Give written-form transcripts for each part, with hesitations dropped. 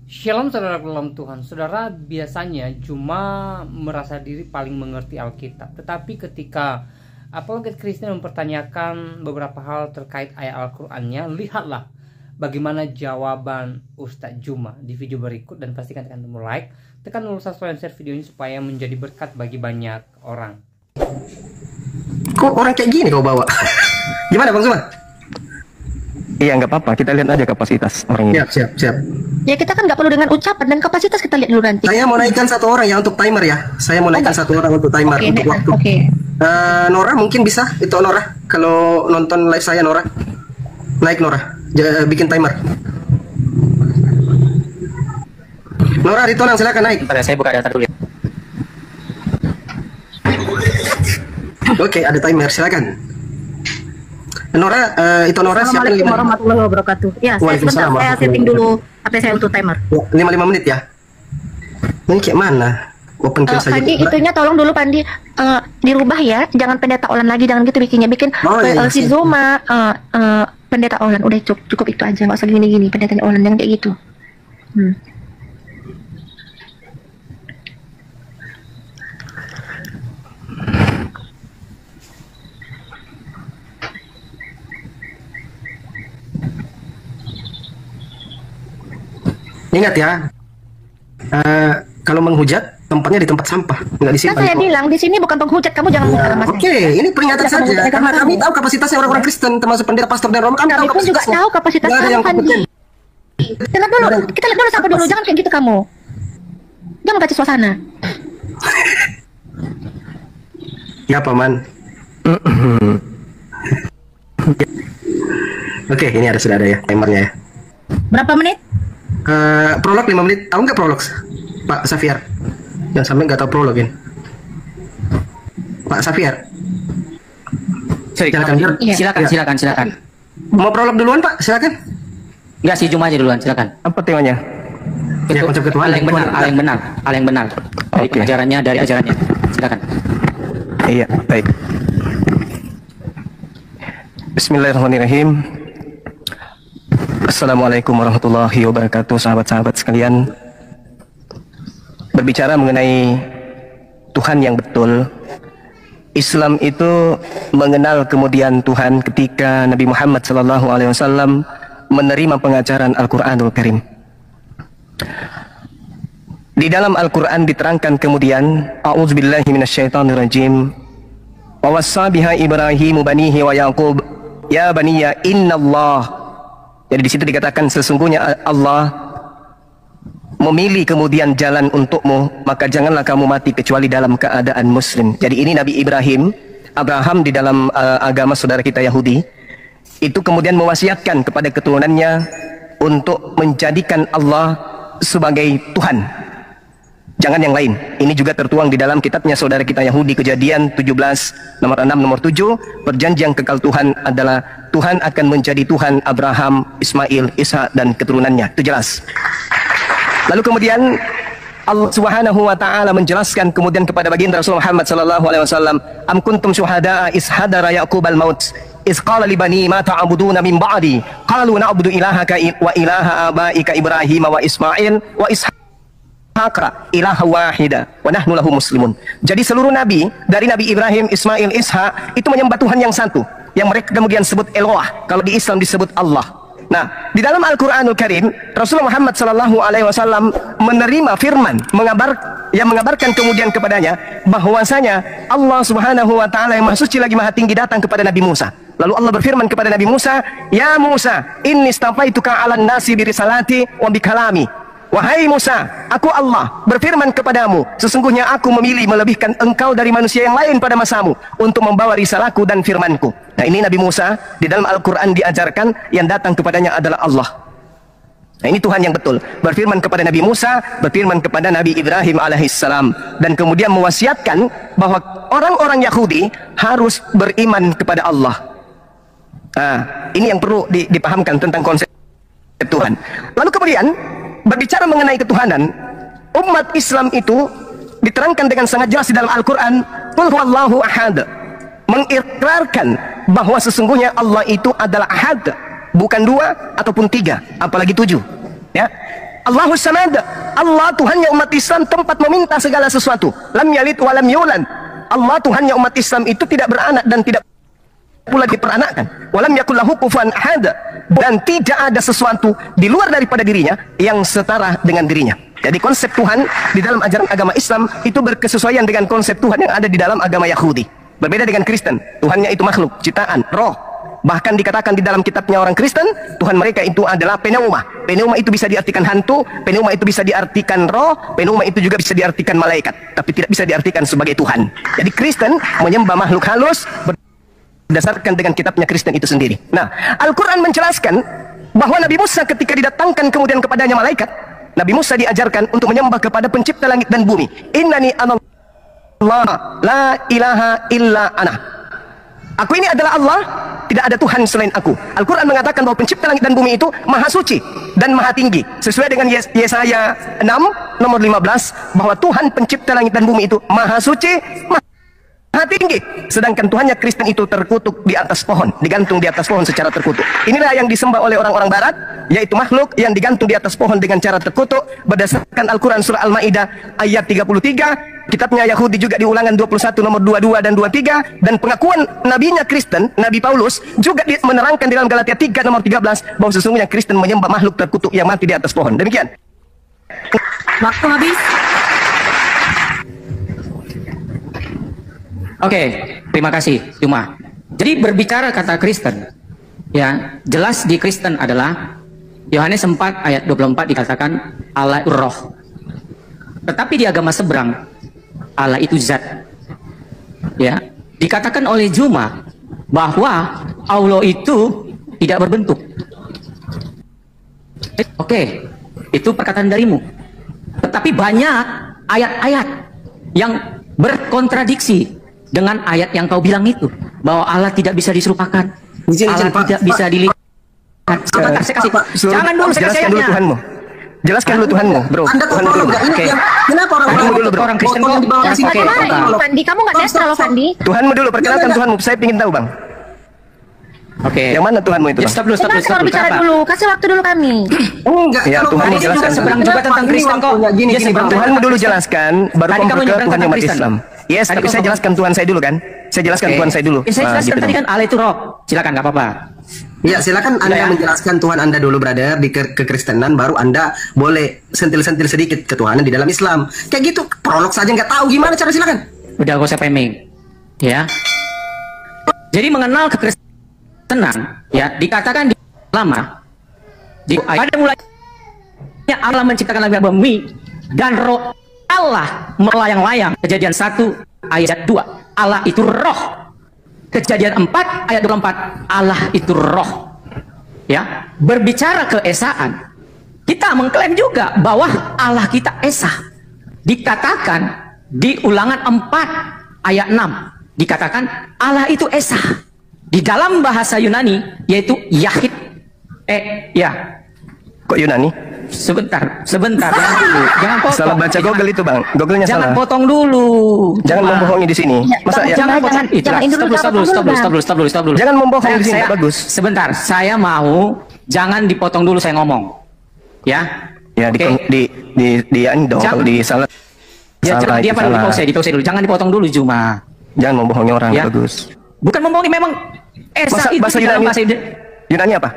Shalom saudara dalam Tuhan. Saudara biasanya cuma merasa diri paling mengerti Alkitab. Tetapi ketika apologet Kristen mempertanyakan beberapa hal terkait ayat Al-Qur'annya, lihatlah bagaimana jawaban Ustadz Juma di video berikut. Dan pastikan tekan tombol like, tekan tombol subscribe dan share video ini supaya menjadi berkat bagi banyak orang. Kok orang kayak gini kau bawa? Gimana Bang Zuma? Iya, nggak apa-apa, kita lihat aja kapasitas orang ini. Siap. Ya kita kan nggak perlu dengan ucapan dan kapasitas, kita lihat dulu nanti. Saya mau naikkan satu orang ya untuk timer ya. Saya mau naikkan satu orang untuk timer untuk waktu. Oke. Nora mungkin bisa, itu Nora. Kalau nonton live saya Nora, naik Nora, bikin timer. Nora Ritonang silakan naik. Pada saya buka data dulu ya. Oke, ada timer, silakan. Nora, itu Nora siapkan. Assalamualaikum warahmatullahi wabarakatuh. Ya, saya setting dulu HP saya untuk timer. 55 menit ya. Ini kayak mana? Open cam saja. Pandi, itunya tolong dulu Pandi dirubah ya. Jangan pendeta Olan lagi, jangan gitu bikinnya. Bikin si Zuma pendeta Olan. Udah cukup itu aja, nggak usah gini-gini pendeta Olan yang kayak gitu. Ingat ya, kalau menghujat tempatnya di tempat sampah, nggak di sini. Kan saya bilang di sini bukan penghujat, kamu jangan mas. Oke, ini peringatan saja. Karena kami tahu kapasitasnya orang-orang Kristen, termasuk pendeta, pastor dan Romo. Kami tahu juga tahu kapasitas kamu. Kita lihat dulu sampai dulu, jangan kayak gitu kamu. Jangan kacau suasana. Ya paman. Oke, ini sudah ada ya timernya ya. Berapa menit? Prolog 5 menit. Tahu nggak prolog, Pak Safiar? Jangan sampai nggak tahu prolog ini. Pak Safiar. Silakan. Mau prolog duluan Pak? Silakan. Enggak, si Juma aja duluan, silakan. Apa temanya? Ya, konsep ketuhanan. Hal yang benar. Dari pengajarannya, dari ajarannya. Silakan. Iya, baik. Bismillahirrahmanirrahim. Assalamualaikum warahmatullahi wabarakatuh, sahabat-sahabat sekalian. Berbicara mengenai Tuhan yang betul, Islam itu mengenal kemudian Tuhan ketika Nabi Muhammad SAW menerima pengajaran Al-Quranul Karim. Di dalam Al-Quran diterangkan kemudian, A'udzubillahi minasyaitonirrajim, wa wassa biha Ibrahimu banihi wa Yaqub ya baniya innallah. Jadi di situ dikatakan sesungguhnya Allah memilih kemudian jalan untukmu, maka janganlah kamu mati kecuali dalam keadaan muslim. Jadi ini Nabi Abraham di dalam agama saudara kita Yahudi, itu kemudian mewasiatkan kepada keturunannya untuk menjadikan Allah sebagai Tuhan, jangan yang lain. Ini juga tertuang di dalam kitabnya saudara kita Yahudi, Kejadian 17 nomor 6 nomor 7. Perjanjian kekal Tuhan adalah Tuhan akan menjadi Tuhan Abraham, Ismail, Ishak dan keturunannya. Itu jelas. Lalu kemudian Allah Subhanahu wa taala menjelaskan kemudian kepada baginda Rasul Muhammad sallallahu alaihi wasallam, am kuntum syuhada'a is hadara yaqub al maut is qala li bani ma ta'buduna min ba'di qalu na'budu ilahaka wa ilaha abaika Ibrahim wa Ismail wa Ishaq ilaha wahida wa nahnu lahu muslimun. Jadi seluruh nabi dari Nabi Ibrahim, Ismail, Ishak itu menyembah Tuhan yang satu, yang mereka kemudian sebut Eloah, kalau di Islam disebut Allah. Nah, di dalam Al-Qur'anul Karim, Rasulullah Muhammad SAW menerima firman, mengabarkan kemudian kepadanya bahwasanya Allah Subhanahu wa taala yang Maha Suci lagi Maha Tinggi datang kepada Nabi Musa. Lalu Allah berfirman kepada Nabi Musa, "Ya Musa, inni istafaituka 'alan nasi bi risalati wa bi kalami." Wahai Musa, aku Allah berfirman kepadamu, sesungguhnya aku memilih melebihkan engkau dari manusia yang lain pada masamu untuk membawa risalahku dan firmanku. Nah, ini Nabi Musa di dalam Al-Quran diajarkan yang datang kepadanya adalah Allah. Nah, ini Tuhan yang betul berfirman kepada Nabi Musa, berfirman kepada Nabi Ibrahim alaihissalam, dan kemudian mewasiatkan bahwa orang-orang Yahudi harus beriman kepada Allah. Nah, ini yang perlu dipahamkan tentang konsep Tuhan. Lalu kemudian berbicara mengenai ketuhanan, umat Islam itu diterangkan dengan sangat jelas di dalam Al-Quran, Qul huwallahu ahad, mengikrarkan bahwa sesungguhnya Allah itu adalah ahad, bukan dua ataupun tiga, apalagi tujuh. Ya, Allahus Samad, Allah Tuhannya umat Islam tempat meminta segala sesuatu. Lam yalid wa lam yulad. Allah Tuhannya umat Islam itu tidak beranak dan tidak pula diperanakkan. Walam yakul lahu kufuwan ahad, dan tidak ada sesuatu di luar daripada dirinya yang setara dengan dirinya. Jadi konsep Tuhan di dalam ajaran agama Islam itu berkesesuaian dengan konsep Tuhan yang ada di dalam agama Yahudi. Berbeda dengan Kristen, Tuhannya itu makhluk, ciptaan, roh. Bahkan dikatakan di dalam kitabnya orang Kristen, Tuhan mereka itu adalah pneuma. Pneuma itu bisa diartikan hantu, pneuma itu bisa diartikan roh, pneuma itu juga bisa diartikan malaikat, tapi tidak bisa diartikan sebagai Tuhan. Jadi Kristen menyembah makhluk halus berdasarkan dengan kitabnya Kristen itu sendiri. Nah, Al-Quran menjelaskan bahwa Nabi Musa ketika didatangkan kemudian kepadanya malaikat, Nabi Musa diajarkan untuk menyembah kepada pencipta langit dan bumi. Innani anallah, la ilaha illa ana. Aku ini adalah Allah, tidak ada Tuhan selain aku. Al-Quran mengatakan bahwa pencipta langit dan bumi itu maha suci dan maha tinggi. Sesuai dengan Yesaya 6 nomor 15, bahwa Tuhan pencipta langit dan bumi itu maha suci, maha tinggi. Sedangkan Tuhannya Kristen itu terkutuk di atas pohon, digantung di atas pohon secara terkutuk. Inilah yang disembah oleh orang-orang barat, yaitu makhluk yang digantung di atas pohon dengan cara terkutuk. Berdasarkan Al-Quran surah Al-Ma'idah ayat 33, kitabnya Yahudi juga di Ulangan 21 nomor 22 dan 23, dan pengakuan nabinya Kristen, Nabi Paulus juga menerangkan di dalam Galatia 3 nomor 13 bahwa sesungguhnya Kristen menyembah makhluk terkutuk yang mati di atas pohon. Demikian. Waktu habis. Oke, terima kasih Cuma. Jadi berbicara kata Kristen, ya jelas di Kristen adalah Yohanes 4 ayat 24 dikatakan Allah itu roh. Tetapi di agama seberang Allah itu zat. Ya, dikatakan oleh Juma bahwa Allah itu tidak berbentuk. Oke, itu perkataan darimu. Tetapi banyak ayat-ayat yang berkontradiksi dengan ayat yang kau bilang itu, bahwa Allah tidak bisa diserupakan, Allah tidak bisa dilihat. Sebentar, saya kasih. Jangan dulu, saya kasih ayatnya. Tuhanmu. Jelaskan dulu Tuhanmu, bro. Anda Tuhan dulu. Oke. Kenapa orang Kristen kok? Fandi, kamu nggak netral, Fandi. Tuhanmu dulu, perkenalkan Tuhanmu. Saya ingin tahu, Bang. Oke. Yang mana Tuhanmu itu, Bang? Stop dulu. Bicara dulu, kasih waktu dulu kami. Enggak. Ya, Tuhan jelaskan. Seberang juga tentang Kristen kok. Gini, Tuhanmu dulu jelaskan, baru kamu ke Tuhan umat Islam. Yes, tapi saya jelaskan Tuhan saya dulu kan. Saya jelaskan Tuhan saya dulu. Saya jelaskan tadi kan Allah itu roh. Silakan, nggak apa-apa. Ya, silakan Anda menjelaskan Tuhan Anda dulu, brother, di kekristenan, baru Anda boleh sentil-sentil sedikit ketuhanan di dalam Islam. Kayak gitu, prolog saja nggak tahu gimana cara, silakan. Udah, gak usah peming. Ya. Jadi mengenal kekristenan, ya dikatakan di lama, pada mulanya Allah menciptakan langit dan bumi, dan roh Allah melayang-layang. Kejadian 1 ayat 2, Allah itu roh. Kejadian 4 ayat 24, Allah itu roh. Ya, berbicara keesaan, kita mengklaim juga bahwa Allah kita esa. Dikatakan di Ulangan 4 ayat 6, dikatakan Allah itu esa. Di dalam bahasa Yunani yaitu Yahid. Ya. Kok Yunani? Sebentar, jangan potong. Salah baca Google itu, Bang. Google-nya salah. Jangan potong dulu. Jangan membohongi di sini. Masa ya? Jangan stop dulu. Jangan membohongi di sini, bagus. Sebentar, saya mau jangan dipotong dulu saya ngomong. Ya. Ya, di dong, kalau di salah. Ya, dia pada di pause dulu. Jangan dipotong dulu, Juma. Jangan membohongi orang, ya. Bagus. Bukan membohongi, memang esa itu bahasa dalam bahasa Yunani apa?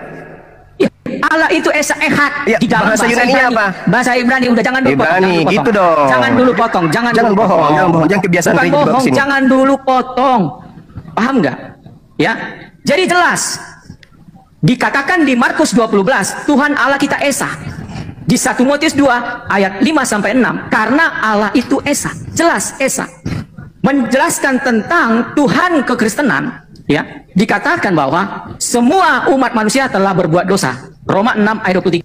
Ya, Allah itu esa ehad ya, di dalam bahasa Yunani apa? Bahasa Ibrani. Udah, jangan dulu potong. Gitu dong. Jangan dulu potong. Jangan bohong. Jangan kebiasaan bukan bohong. Jangan dulu potong. Paham nggak? Ya. Jadi jelas dikatakan di Markus 20:11, Tuhan Allah kita esa. Di 1 Timotius 2 ayat 5 sampai 6, karena Allah itu esa. Jelas esa. Menjelaskan tentang Tuhan kekristenan, ya, dikatakan bahwa semua umat manusia telah berbuat dosa. Roma 6 ayat 23.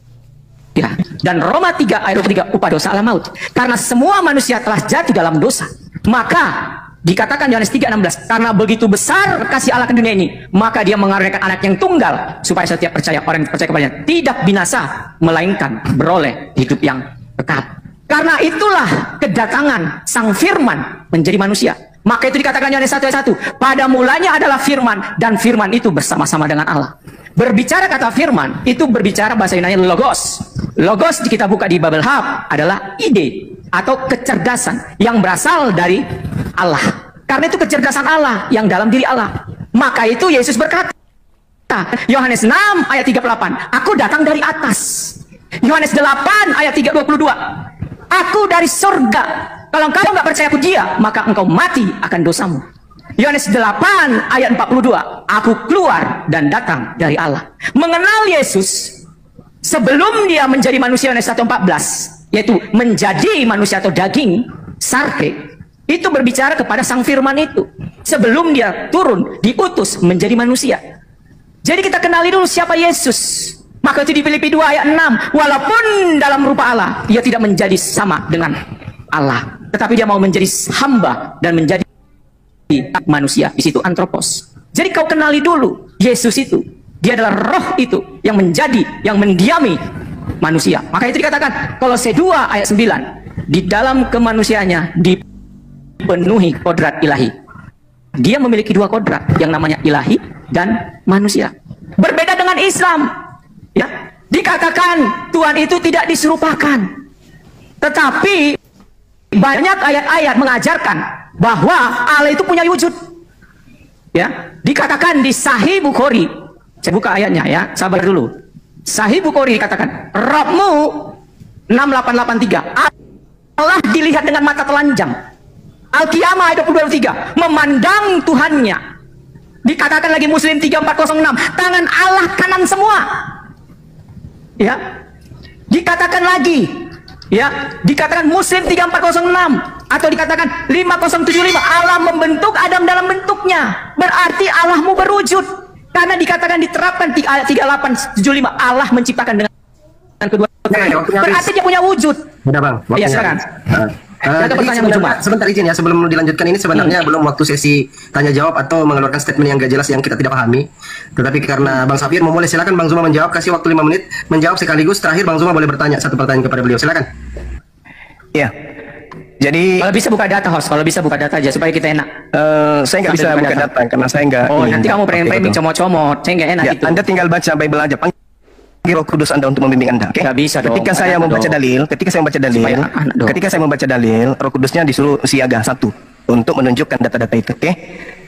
Ya, dan Roma 3 ayat 23, upah dosa adalah maut. Karena semua manusia telah jatuh dalam dosa, maka dikatakan Yohanes 3:16, karena begitu besar kasih Allah ke dunia ini, maka dia mengaruniakan anak yang tunggal, supaya setiap orang yang percaya kepadanya tidak binasa, melainkan beroleh hidup yang kekal. Karena itulah kedatangan Sang Firman menjadi manusia. Maka itu dikatakan Yohanes 1 ayat 1, pada mulanya adalah Firman, dan Firman itu bersama-sama dengan Allah. Berbicara kata Firman, itu berbicara bahasa Yunani logos. Logos kita buka di Bible Hub adalah ide atau kecerdasan yang berasal dari Allah. Karena itu kecerdasan Allah yang dalam diri Allah. Maka itu Yesus berkata, Yohanes 6 ayat 38, aku datang dari atas. Yohanes 8 ayat 322, aku dari surga. Kalau engkau nggak percaya aku dia, maka engkau mati akan dosamu. Yohanes 8 ayat 42, aku keluar dan datang dari Allah. Mengenal Yesus sebelum dia menjadi manusia, Yohanes 1:14, yaitu menjadi manusia atau daging, sarke, itu berbicara kepada sang firman itu. Sebelum dia turun, diutus menjadi manusia. Jadi kita kenali dulu siapa Yesus. Maka itu di Filipi 2 ayat 6, walaupun dalam rupa Allah, dia tidak menjadi sama dengan Allah. Tetapi dia mau menjadi hamba dan menjadi manusia. Di situ antropos. Jadi kau kenali dulu Yesus itu. Dia adalah roh itu yang menjadi, yang mendiami manusia. Maka itu dikatakan Kolose 2 ayat 9, di dalam kemanusiaannya dipenuhi kodrat ilahi. Dia memiliki dua kodrat yang namanya ilahi dan manusia. Berbeda dengan Islam. Ya, dikatakan Tuhan itu tidak diserupakan. Tetapi banyak ayat-ayat mengajarkan bahwa Allah itu punya wujud. Ya, dikatakan di Sahih Bukhari. Saya buka ayatnya ya, sabar dulu. Sahih Bukhari dikatakan, Rabbmu 6883. Allah dilihat dengan mata telanjang. Al-Qiyamah ayat 22:3, memandang Tuhannya. Dikatakan lagi Muslim 3406, tangan Allah kanan semua. Ya. Dikatakan lagi, ya, dikatakan Muslim 3406 atau dikatakan 5075, Allah membentuk Adam dalam bentuknya. Berarti Allahmu berwujud. Karena dikatakan diterapkan di ayat 3875, Allah menciptakan dengan kedua tangan. Berarti dia punya wujud. Udah bang, iya sekarang. Sebentar izin ya, sebelum dilanjutkan ini sebenarnya belum waktu sesi tanya jawab atau mengeluarkan statement yang gak jelas yang kita tidak pahami. Tetapi karena Bang Safir mau mulai, silakan Bang Zuma menjawab, kasih waktu 5 menit menjawab sekaligus. Terakhir Bang Zuma boleh bertanya satu pertanyaan kepada beliau, silakan. Ya. Jadi kalau bisa buka data host, kalau bisa buka data aja supaya kita enak. Saya nggak bisa buka data karena saya nggak. Oh nanti kamu pengen comot-comot, saya nggak enak ya, itu. Anda tinggal baca Bible aja. Roh Kudus Anda untuk membimbing Anda. Okay? Gak bisa dong. Ketika saya membaca dalil, ketika saya membaca dalil, Roh Kudusnya disuruh siaga satu untuk menunjukkan data-data itu. Oke?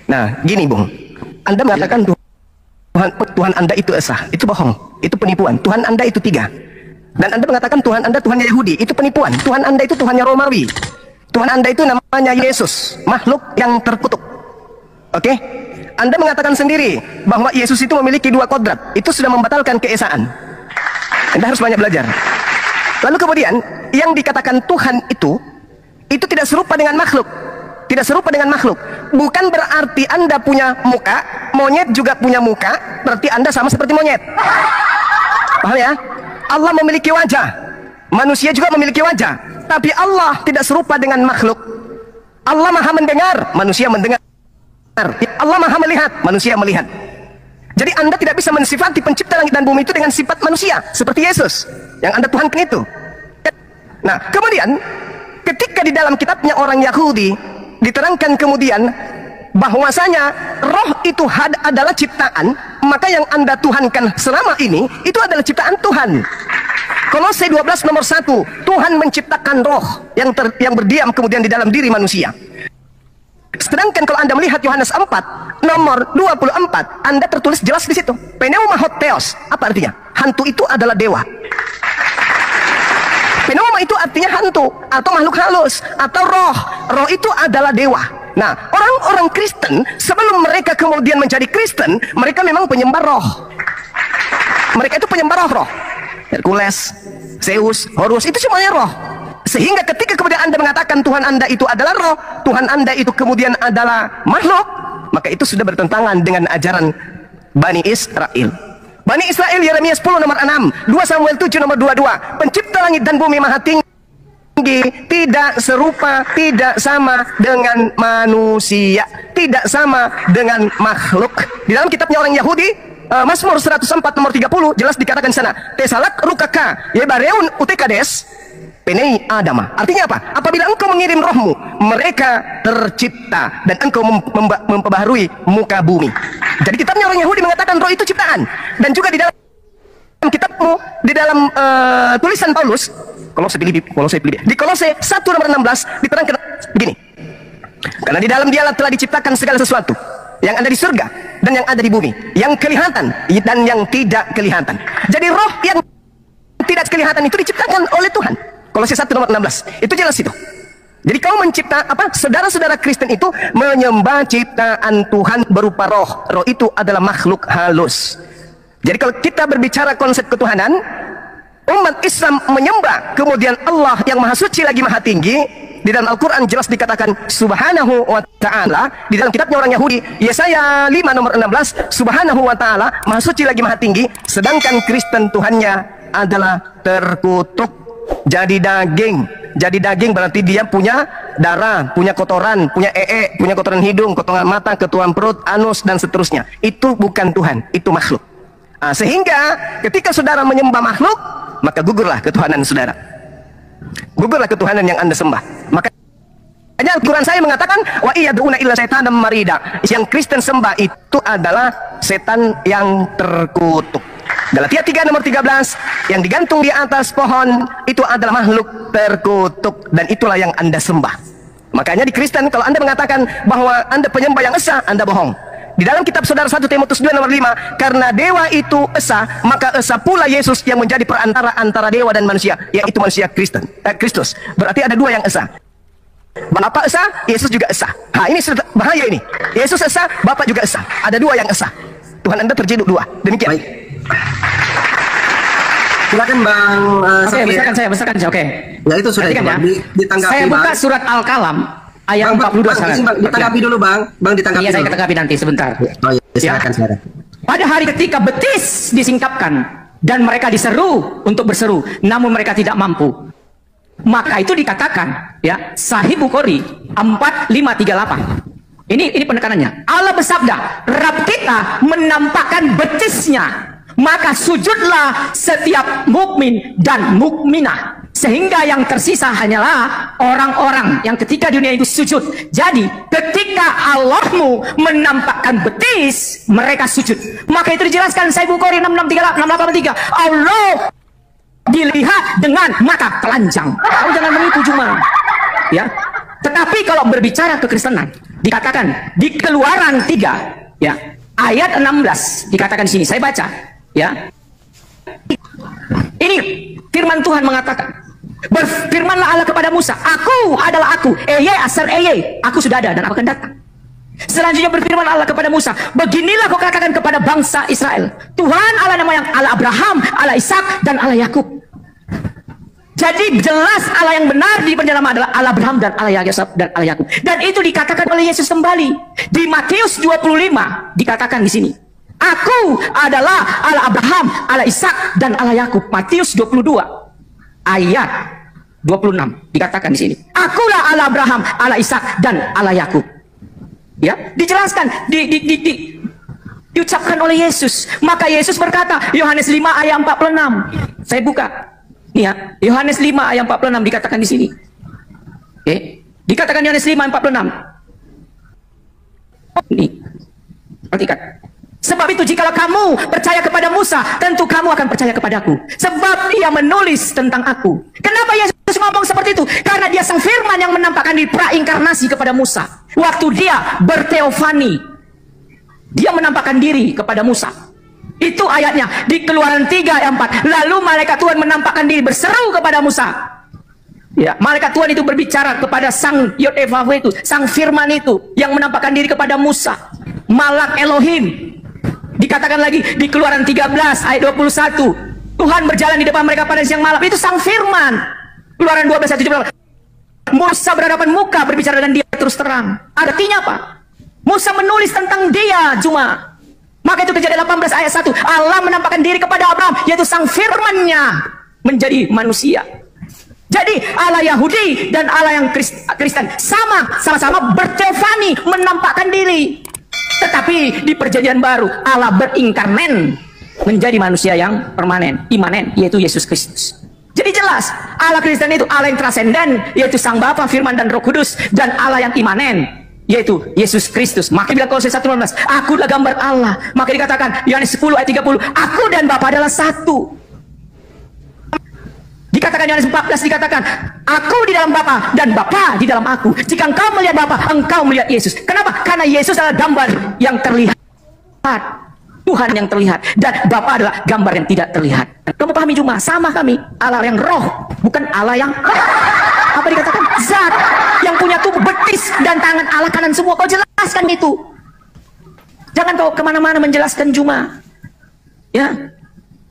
Nah, gini Bung, Anda mengatakan Tuhan Anda itu esa, itu bohong, itu penipuan. Tuhan Anda itu 3. Dan Anda mengatakan Tuhan Anda Tuhannya Yahudi, itu penipuan. Tuhan Anda itu Tuhannya Romawi. Tuhan Anda itu namanya Yesus, makhluk yang terkutuk. Oke? Anda mengatakan sendiri bahwa Yesus itu memiliki 2 kodrat. Itu sudah membatalkan keesaan. Anda harus banyak belajar. Lalu kemudian yang dikatakan Tuhan itu tidak serupa dengan makhluk. Tidak serupa dengan makhluk. Bukan berarti Anda punya muka, monyet juga punya muka, berarti Anda sama seperti monyet. Paham ya? Allah memiliki wajah, manusia juga memiliki wajah, tapi Allah tidak serupa dengan makhluk. Allah maha mendengar, manusia mendengar. Allah maha melihat, manusia melihat. Jadi Anda tidak bisa mensifati pencipta langit dan bumi itu dengan sifat manusia seperti Yesus yang Anda tuhankan itu. Nah, kemudian ketika di dalam kitabnya orang Yahudi diterangkan kemudian bahwasanya roh itu adalah ciptaan, maka yang Anda tuhankan selama ini itu adalah ciptaan Tuhan. Kolose 12 nomor 1, Tuhan menciptakan roh yang berdiam kemudian di dalam diri manusia. Sedangkan kalau Anda melihat Yohanes 4 nomor 24, Anda tertulis jelas di situ. Pneuma Theos, apa artinya? Hantu itu adalah dewa. Pneuma itu artinya hantu atau makhluk halus atau roh. Roh itu adalah dewa. Nah, orang-orang Kristen sebelum mereka kemudian menjadi Kristen, mereka memang penyembah roh. Mereka itu penyembah roh. Hercules, Zeus, Horus, itu semuanya roh. Sehingga ketika kemudian Anda mengatakan Tuhan Anda itu adalah roh, Tuhan Anda itu kemudian adalah makhluk, maka itu sudah bertentangan dengan ajaran Bani Israel. Bani Israel, Yeremia 10 nomor 6, 2 Samuel 7 nomor 22, pencipta langit dan bumi maha tinggi, tidak serupa, tidak sama dengan manusia, tidak sama dengan makhluk. Di dalam kitabnya orang Yahudi, Mazmur 104 nomor 30, jelas dikatakan di sana, Tesalak rukaka, yebareun utekades, Penei Adama. Artinya apa? Apabila engkau mengirim rohmu, mereka tercipta dan engkau memperbaharui muka bumi. Jadi kitabnya orang Yahudi mengatakan roh itu ciptaan. Dan juga di dalam kitabmu, di dalam tulisan Paulus, di Kolose 1 nomor 16 diterangkan begini. Karena di dalam Dialah telah diciptakan segala sesuatu yang ada di surga dan yang ada di bumi, yang kelihatan dan yang tidak kelihatan. Jadi roh yang tidak kelihatan itu diciptakan oleh Tuhan. Kolose 1 nomor 16. Itu jelas itu. Jadi kau mencipta apa? Saudara-saudara Kristen itu menyembah ciptaan Tuhan berupa roh. Roh itu adalah makhluk halus. Jadi kalau kita berbicara konsep ketuhanan, umat Islam menyembah kemudian Allah yang maha suci lagi maha tinggi. Di dalam Al-Quran jelas dikatakan Subhanahu wa ta'ala. Di dalam kitabnya orang Yahudi Yesaya 5 nomor 16, Subhanahu wa ta'ala, maha suci lagi maha tinggi. Sedangkan Kristen Tuhannya adalah terkutuk, jadi daging. Jadi daging berarti dia punya darah, punya kotoran, punya punya kotoran hidung, kotoran mata, ketuan perut, anus, dan seterusnya. Itu bukan Tuhan, itu makhluk. Sehingga ketika saudara menyembah makhluk, maka gugurlah ketuhanan saudara. Gugurlah ketuhanan yang Anda sembah. Makanya Al-Quran saya mengatakan wa iyad'una illa syaitanam marida. Yang Kristen sembah itu adalah setan yang terkutuk. Galatia 3 nomor 13, yang digantung di atas pohon itu adalah makhluk terkutuk, dan itulah yang Anda sembah. Makanya di Kristen kalau Anda mengatakan bahwa Anda penyembah yang esa, Anda bohong. Di dalam kitab saudara 1 Timotius 2 nomor 5, karena dewa itu esa, maka esa pula Yesus yang menjadi perantara antara dewa dan manusia, yaitu manusia Kristus. Berarti ada dua yang esa. Bapak esa, Yesus juga esa. Ini sudah bahaya ini. Yesus esa, Bapak juga esa. Ada dua yang esa. Tuhan Anda terjeduk dua. Demikian. Baik. Silakan Bang Safir. Beserkan saya. Oke. Ya itu sudah itu, Bang. Ditanggapi, saya buka Bang. surat Al-Kalam ayat Bang, 42 Bang, ditanggapi dulu, Bang. Bang ditanggapi. Iya, saya dulu. tanggapi nanti sebentar. Oh iya, silakan. Pada hari ketika betis disingkapkan dan mereka diseru untuk berseru, namun mereka tidak mampu. Maka itu dikatakan, ya, Sahih Bukhari 4538. Ini penekanannya. Allah bersabda, Rabb kita menampakkan betisnya, maka sujudlah setiap mukmin dan mukminah, sehingga yang tersisa hanyalah orang-orang yang ketika dunia itu sujud. Jadi ketika Allahmu menampakkan betis, mereka sujud. Maka itu dijelaskan Sahih Bukhari 683. Allah dilihat dengan mata telanjang. Kau jangan menipu cuma, ya. Tetapi kalau berbicara kekristenan, dikatakan di Keluaran 3, ya, ayat 16 dikatakan di sini. Saya baca, ya. Ini firman Tuhan mengatakan, berfirmanlah Allah kepada Musa, aku adalah aku, aku sudah ada dan aku akan datang. Selanjutnya berfirman Allah kepada Musa, beginilah kau katakan kepada bangsa Israel, Tuhan Allah nama yang Allah Abraham, Allah Ishak, dan Allah Yakub. Jadi jelas Allah yang benar di dalam adalah Allah Abraham dan Allah Yakub dan Allah Yakub. Dan itu dikatakan oleh Yesus kembali di Matius 25, dikatakan di sini, aku adalah Allah Abraham, Allah Ishak, dan Allah Yakub. Matius 22 ayat 26 dikatakan di sini, akulah Allah Abraham, Allah Ishak, dan Allah Yakub. Ya, dijelaskan, diucapkan oleh Yesus. Maka Yesus berkata, Yohanes 5 ayat 46. Saya buka. Nih ya, Yohanes 5 ayat 46 dikatakan di sini. Oke. Dikatakan Yohanes 5 ayat 46. Nih. Perhatikan. Sebab itu jikalau kamu percaya kepada Musa, tentu kamu akan percaya kepadaku. Sebab dia menulis tentang aku. Kenapa Yesus ngomong seperti itu? Karena dia sang firman yang menampakkan di prainkarnasi kepada Musa. Waktu dia berteofani, dia menampakkan diri kepada Musa. Itu ayatnya di Keluaran 3 ayat 4. Lalu malaikat Tuhan menampakkan diri berseru kepada Musa. Ya, malaikat Tuhan itu berbicara kepada sang Yod-Heh-Vav itu, sang firman itu yang menampakkan diri kepada Musa. Malak Elohim. Dikatakan lagi di Keluaran 13 ayat 21. Tuhan berjalan di depan mereka pada siang malam. Itu sang firman. Keluaran 12 ayat 17. Musa berhadapan muka berbicara dengan dia terus terang. Artinya apa? Musa menulis tentang dia cuma. Maka itu Kejadian 18 ayat 1. Allah menampakkan diri kepada Abraham, yaitu sang firman-Nya menjadi manusia. Jadi Allah Yahudi dan Allah yang Kristen sama-sama berteofani, menampakkan diri. Tetapi di perjanjian baru Allah berinkarnen menjadi manusia yang permanen, imanen, yaitu Yesus Kristus. Jadi jelas Allah Kristen itu Allah yang transenden, yaitu Sang Bapa, Firman, dan Roh Kudus, dan Allah yang imanen, yaitu Yesus Kristus. Maka bila Kolose 1:15, aku adalah gambar Allah. Maka dikatakan Yohanes 10 ayat 30, aku dan Bapa adalah satu. Dikatakan Yohanes 14, dikatakan aku di dalam Bapa dan Bapa di dalam aku. Jika engkau melihat Bapa, engkau melihat Yesus. Kenapa? Karena Yesus adalah gambar yang terlihat, Tuhan yang terlihat, dan Bapa adalah gambar yang tidak terlihat. Kamu pahami cuma sama kami, Allah yang roh, bukan Allah yang apa dikatakan zat yang punya tubuh, betis dan tangan, Allah kanan semua. Kau jelaskan itu. Jangan kau kemana-mana menjelaskan cuma, ya.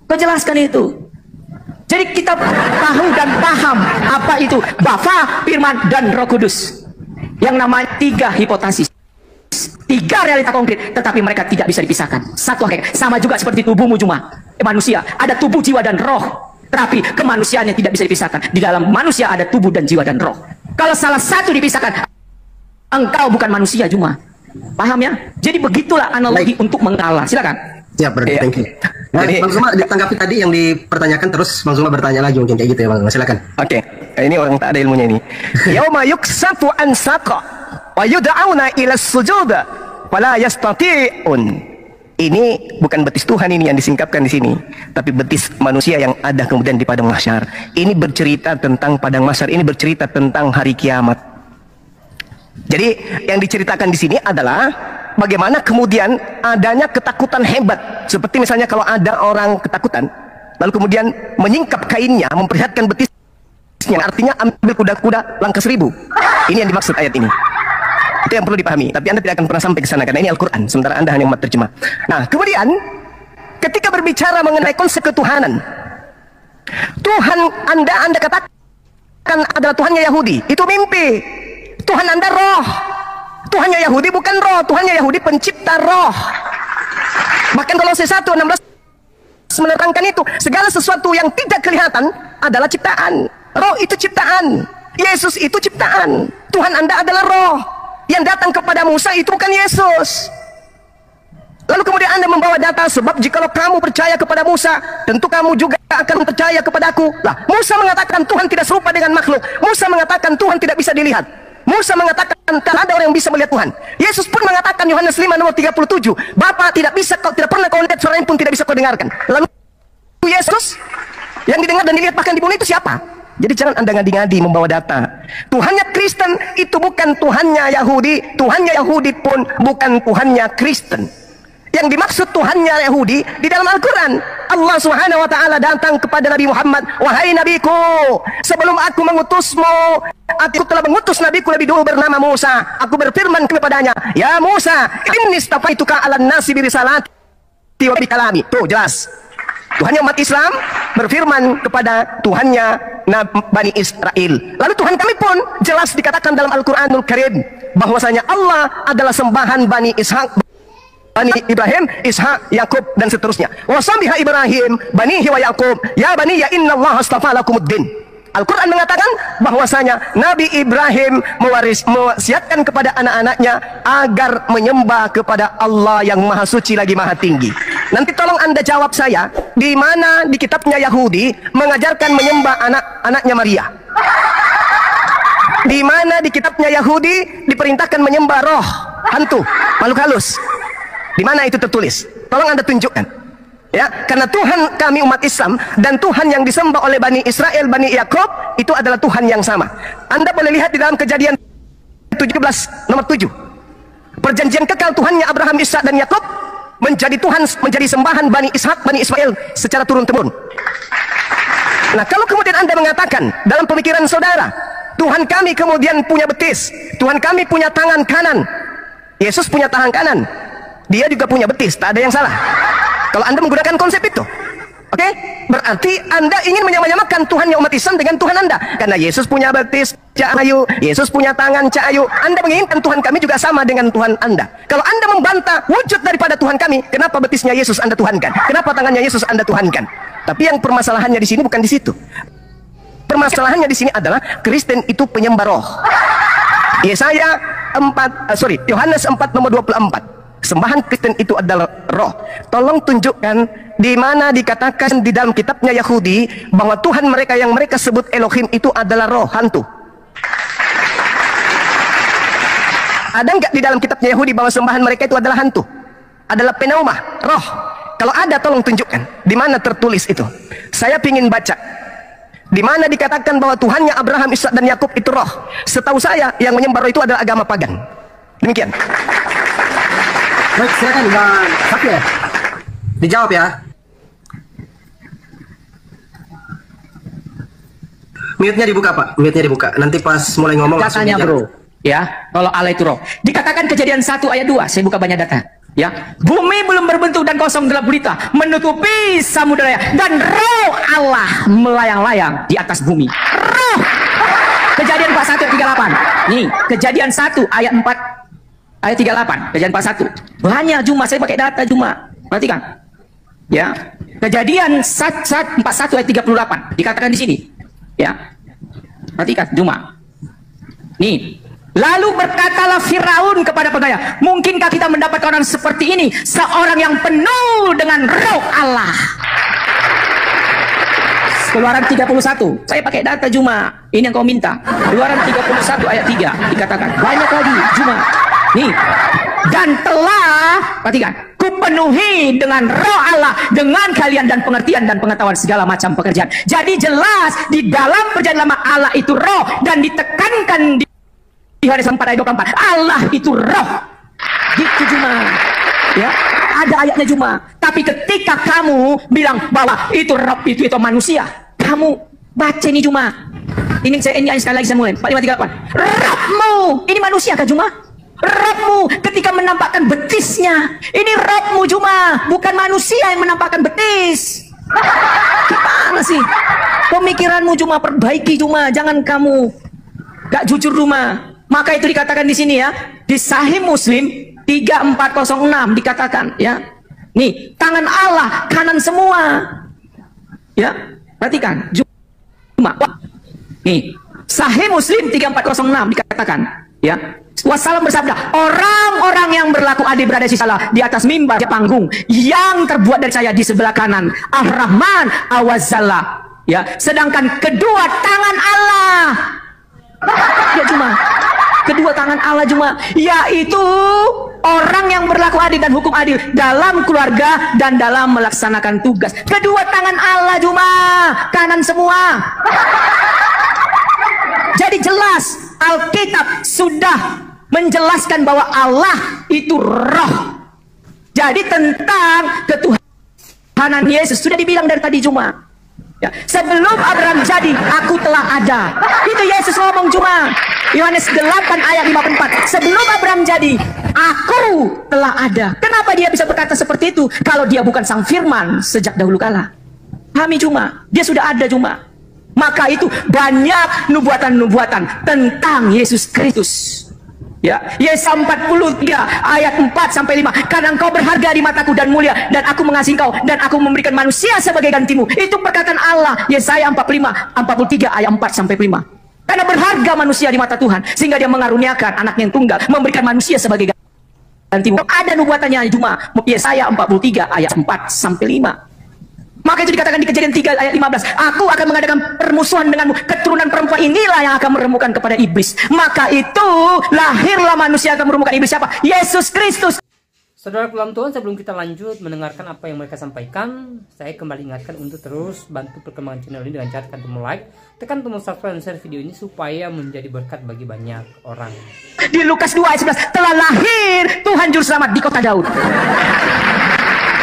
Kau jelaskan itu. Jadi kita tahu dan paham apa itu Bapa, Firman, dan Roh Kudus. Yang namanya 3 hipotesis, 3 realita konkret, tetapi mereka tidak bisa dipisahkan. Satu hakikat. Sama juga seperti tubuhmu cuma manusia, ada tubuh, jiwa, dan roh. Tetapi kemanusiaannya tidak bisa dipisahkan. Di dalam manusia ada tubuh dan jiwa dan roh. Kalau salah satu dipisahkan, engkau bukan manusia cuma. Paham ya? Jadi begitulah analogi untuk mengalah. Silakan. Siap, berarti thank you. Nah, Jadi, Bang Zuma ditanggapi tadi yang dipertanyakan, terus Bang Zuma bertanya lagi mungkin kayak gitu ya Bang. Silakan. Oke, ini orang tak ada ilmunya ini. Yauma yuksafu an saqa wa yud'auna ila sujud fala yastati'un. Ini bukan betis Tuhan ini yang disingkapkan di sini, tapi betis manusia yang ada kemudian di padang mahsyar. Ini bercerita tentang padang mahsyar, ini bercerita tentang hari kiamat. Jadi yang diceritakan di sini adalah bagaimana kemudian adanya ketakutan hebat. Seperti misalnya kalau ada orang ketakutan, lalu kemudian menyingkap kainnya, memperlihatkan betisnya, artinya ambil kuda-kuda langkah 1000. Ini yang dimaksud ayat ini. Itu yang perlu dipahami. Tapi Anda tidak akan pernah sampai ke sana karena ini Al-Quran, sementara Anda hanya umat terjemah. Nah, kemudian ketika berbicara mengenai konsep ketuhanan, Tuhan Anda katakan adalah Tuhannya Yahudi, itu mimpi. Tuhan Anda roh. Tuhannya Yahudi bukan roh, Tuhannya Yahudi pencipta roh. Bahkan Kolose 1:16 menerangkan itu, segala sesuatu yang tidak kelihatan adalah ciptaan. Roh itu ciptaan, Yesus itu ciptaan. Tuhan Anda adalah roh. Yang datang kepada Musa itu bukan Yesus. Lalu kemudian Anda membawa data, sebab jikalau kamu percaya kepada Musa, tentu kamu juga akan percaya kepadaku. Lah, Musa mengatakan Tuhan tidak serupa dengan makhluk. Musa mengatakan Tuhan tidak bisa dilihat. Musa mengatakan tak ada orang yang bisa melihat Tuhan. Yesus pun mengatakan Yohanes 5:37, Bapa tidak pernah kau lihat, suaranya pun tidak bisa kau dengarkan. Lalu Yesus yang didengar dan dilihat bahkan dibunuh itu siapa? Jadi jangan Anda ngadi-ngadi membawa data. Tuhannya Kristen itu bukan Tuhannya Yahudi. Tuhannya Yahudi pun bukan Tuhannya Kristen. Yang dimaksud Tuhannya Yahudi di dalam Al-Quran, Allah Subhanahu wa ta'ala datang kepada Nabi Muhammad, wahai nabiku, sebelum aku mengutusmu, aku telah mengutus nabiku lebih dulu bernama Musa. Aku berfirman kepadanya, ya Musa, inni istafaituka 'alan nasi bi risalati wa bi kalami. Tuh jelas. Tuhannya umat Islam berfirman kepada Tuhannya Bani Israel. Lalu Tuhan kami pun jelas dikatakan dalam Al-Quranul Karim bahwasanya Allah adalah sembahan Bani Ishak, Bani Ibrahim, Ishak, Yakub, dan seterusnya. Wasabiha Ibrahim, Banihi wa Yakub, ya Bani ya inna Allah astafa lakumuddin. Al-Quran mengatakan bahwasanya Nabi Ibrahim mewasiatkan kepada anak-anaknya agar menyembah kepada Allah yang maha suci lagi maha tinggi. Nanti tolong Anda jawab saya, di mana di kitabnya Yahudi mengajarkan menyembah anak-anaknya Maria? Di mana di kitabnya Yahudi diperintahkan menyembah roh, hantu, makhluk halus? Di mana itu tertulis? Tolong Anda tunjukkan. Ya, karena Tuhan kami umat Islam dan Tuhan yang disembah oleh Bani Israel, Bani Yakub itu adalah Tuhan yang sama. Anda boleh lihat di dalam Kejadian 17 nomor 7. Perjanjian kekal Tuhannya Abraham, Ishak, dan Yakub menjadi Tuhan, menjadi sembahan Bani Ishak, Bani Ismail secara turun-temurun. Nah, kalau kemudian Anda mengatakan dalam pemikiran saudara, Tuhan kami kemudian punya betis, Tuhan kami punya tangan kanan, Yesus punya tangan kanan, dia juga punya betis, tak ada yang salah. Kalau Anda menggunakan konsep itu, oke? Berarti Anda ingin menyamakan Tuhan yang umat Islam dengan Tuhan Anda. Karena Yesus punya betis, cahayu, Yesus punya tangan, cahayu. Anda menginginkan Tuhan kami juga sama dengan Tuhan Anda. Kalau Anda membantah wujud daripada Tuhan kami, kenapa betisnya Yesus Anda tuhankan? Kenapa tangannya Yesus Anda tuhankan? Tapi yang permasalahannya di sini bukan di situ. Permasalahannya di sini adalah Kristen itu penyembah roh. Yohanes 4 nomor 24. Sembahan Kristen itu adalah roh. Tolong tunjukkan di mana dikatakan di dalam kitabnya Yahudi bahwa Tuhan mereka yang mereka sebut Elohim itu adalah roh, hantu. Ada nggak di dalam kitabnya Yahudi bahwa sembahan mereka itu adalah hantu? Adalah pneuma, roh. Kalau ada tolong tunjukkan. Di mana tertulis itu? Saya pingin baca. Di mana dikatakan bahwa Tuhannya Abraham, Ishak dan Yakub itu roh? Setahu saya yang menyembah roh itu adalah agama pagan. Demikian. Baik, silakan Bang Safir. Dijawab ya. Mute-nya dibuka, Pak. Mute-nya dibuka. Nanti pas mulai ngomong langsung Datanya, dijawab. bro. Ya, kalau Allah itu roh. Dikatakan Kejadian 1 ayat 2. Saya buka banyak data. Ya, bumi belum berbentuk dan kosong gelap gulita, menutupi samudera dan roh Allah melayang-layang di atas bumi. Roh. Kejadian 41 ayat 38. Nih, Kejadian 1 ayat 4 ayat 38. Kejadian 41. Banyak cuma saya pakai data cuma. Perhatikan. Ya. Kejadian 41 ayat 38 dikatakan di sini. Ya. Perhatikan cuma. Nih. Lalu berkatalah Firaun kepada pegawai, mungkinkah kita mendapatkan orang seperti ini, seorang yang penuh dengan roh Allah. Keluaran 31. Saya pakai data cuma. Ini yang kau minta. Keluaran 31 ayat 3 dikatakan. Banyak lagi cuma. Nih. Dan telah, perhatikan, kupenuhi dengan roh Allah, dengan kalian dan pengertian dan pengetahuan segala macam pekerjaan. Jadi jelas di dalam perjanjian lama Allah itu roh, dan ditekankan di Yohanes 4 ayat 24, Allah itu roh. Gitu cuma. Ya, ada ayatnya cuma. Tapi ketika kamu bilang bahwa itu roh, itu manusia, kamu baca ini cuma. Ini sekali lagi saya mulai. 4538. Rohmu, ini manusia kah cuma? Rohmu ketika menampakkan betisnya, ini rohmu cuma, bukan manusia yang menampakkan betis. Gimana sih? Pemikiranmu cuma, perbaiki cuma, jangan kamu gak jujur cuma. Maka itu dikatakan di sini ya, di Sahih Muslim 3406 dikatakan ya. Nih, tangan Allah kanan semua. Ya, perhatikan. Cuma nih, Sahih Muslim 3406 dikatakan ya. Wassalam bersabda, orang-orang yang berlaku adil berada di salah di atas mimbar panggung yang terbuat dari saya di sebelah kanan Ar-Rahman Awazallah ya. Sedangkan kedua tangan Allah ya cuma kedua tangan Allah cuma, yaitu orang yang berlaku adil dan hukum adil dalam keluarga dan dalam melaksanakan tugas. Kedua tangan Allah cuma, kanan semua. Jadi jelas Alkitab sudah menjelaskan bahwa Allah itu roh. Jadi tentang ketuhanan Yesus sudah dibilang dari tadi cuma. Ya, sebelum Abraham jadi, aku telah ada. Itu Yesus ngomong cuma. Yohanes 8 ayat 54. Sebelum Abraham jadi, aku telah ada. Kenapa dia bisa berkata seperti itu kalau dia bukan sang firman sejak dahulu kala? Kami cuma, dia sudah ada cuma. Maka itu banyak nubuatan-nubuatan tentang Yesus Kristus. Ya, Yesaya 43 ayat 4 sampai 5. Karena engkau berharga di mataku dan mulia, dan aku mengasihi engkau, dan aku memberikan manusia sebagai gantimu. Itu perkataan Allah. Yesaya 43 ayat 4 sampai 5. Karena berharga manusia di mata Tuhan, sehingga dia mengaruniakan anaknya yang tunggal, memberikan manusia sebagai gantimu. Ada nubuatannya cuma Yesaya 43 ayat 4 sampai 5. Maka itu dikatakan di Kejadian 3 ayat 15, aku akan mengadakan permusuhan denganmu, keturunan perempuan inilah yang akan meremukkan kepada iblis. Maka itu lahirlah manusia akan meremukkan iblis. Siapa? Yesus Kristus. Saudara pulang Tuhan, sebelum kita lanjut mendengarkan apa yang mereka sampaikan, saya kembali ingatkan untuk terus bantu perkembangan channel ini dengan cara tekan tombol like, tekan tombol subscribe dan share video ini supaya menjadi berkat bagi banyak orang. Di Lukas 2 ayat 11, telah lahir Tuhan Juru Selamat di kota Daud.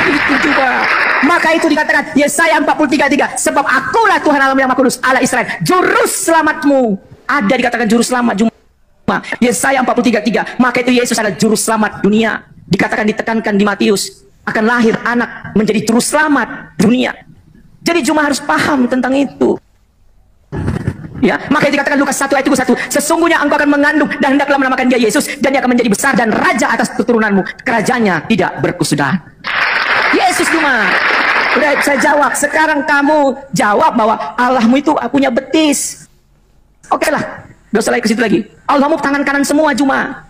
Itu juga. Maka itu dikatakan Yesaya 43:3, sebab akulah Tuhan Allah yang Maha Kudus, Allah Israel, juru selamatmu. Ada dikatakan juru selamat cuma. Yesaya 43:3. Maka itu Yesus adalah juru selamat dunia. Dikatakan, ditekankan di Matius, akan lahir anak menjadi juru selamat dunia. Jadi cuma harus paham tentang itu. Ya, maka dikatakan Lukas 1 ayat 1, sesungguhnya engkau akan mengandung dan hendaklah menamakan dia Yesus, dan dia akan menjadi besar dan raja atas keturunanmu. Kerajaannya tidak berkesudahan. Yesus cuma. Udah saya jawab. Sekarang kamu jawab bahwa Allahmu itu punya betis. Oke lah, gak usah lagi ke situ lagi. Allahmu tangan kanan semua cuma.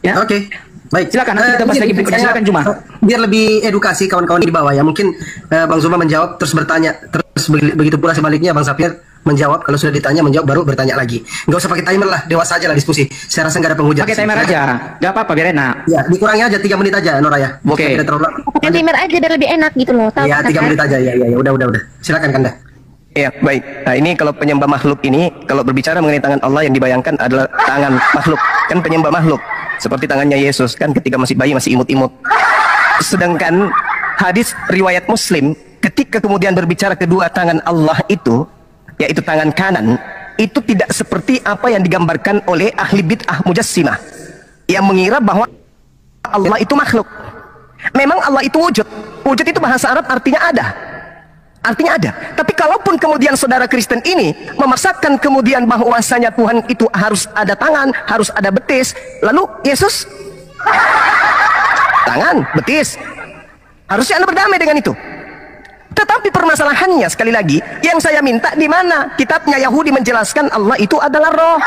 Ya. Oke. Baik, Silakan, nanti kita bahas lagi berikutnya. Silakan Juma. Biar lebih edukasi kawan-kawan di bawah ya, mungkin Bang Zuma menjawab terus bertanya, terus begitu pula sebaliknya Bang Safir menjawab, kalau sudah ditanya menjawab baru bertanya lagi. Nggak usah pakai timer lah, dewasa aja lah diskusi. Saya rasa nggak ada penghujat. Pakai timer aja, nggak apa-apa biar enak. Ya, dikurangi aja 3 menit aja Nora ya. Oke. Tidak terlalu lama. Pakai timer aja biar lebih enak gitu loh. Tahu Ya, kan, 3 Kak? menit aja. Ya, udah. Silakan Kanda. Ya, baik. Nah, ini kalau penyembah makhluk ini, kalau berbicara mengenai tangan Allah yang dibayangkan adalah tangan makhluk. Kan penyembah makhluk. Seperti tangannya Yesus, kan ketika masih bayi, masih imut-imut. Sedangkan hadis riwayat Muslim, ketika kemudian berbicara kedua tangan Allah itu, yaitu tangan kanan, itu tidak seperti apa yang digambarkan oleh ahli bid'ah mujassimah. Yang mengira bahwa Allah itu makhluk. Memang Allah itu wujud. Wujud itu bahasa Arab artinya ada. Artinya ada. Tapi kalaupun kemudian saudara Kristen ini memaksakan kemudian bahwasanya Tuhan itu harus ada tangan, harus ada betis, lalu Yesus tangan, betis, harusnya Anda berdamai dengan itu. Tetapi permasalahannya sekali lagi, yang saya minta di mana kitabnya Yahudi menjelaskan Allah itu adalah roh.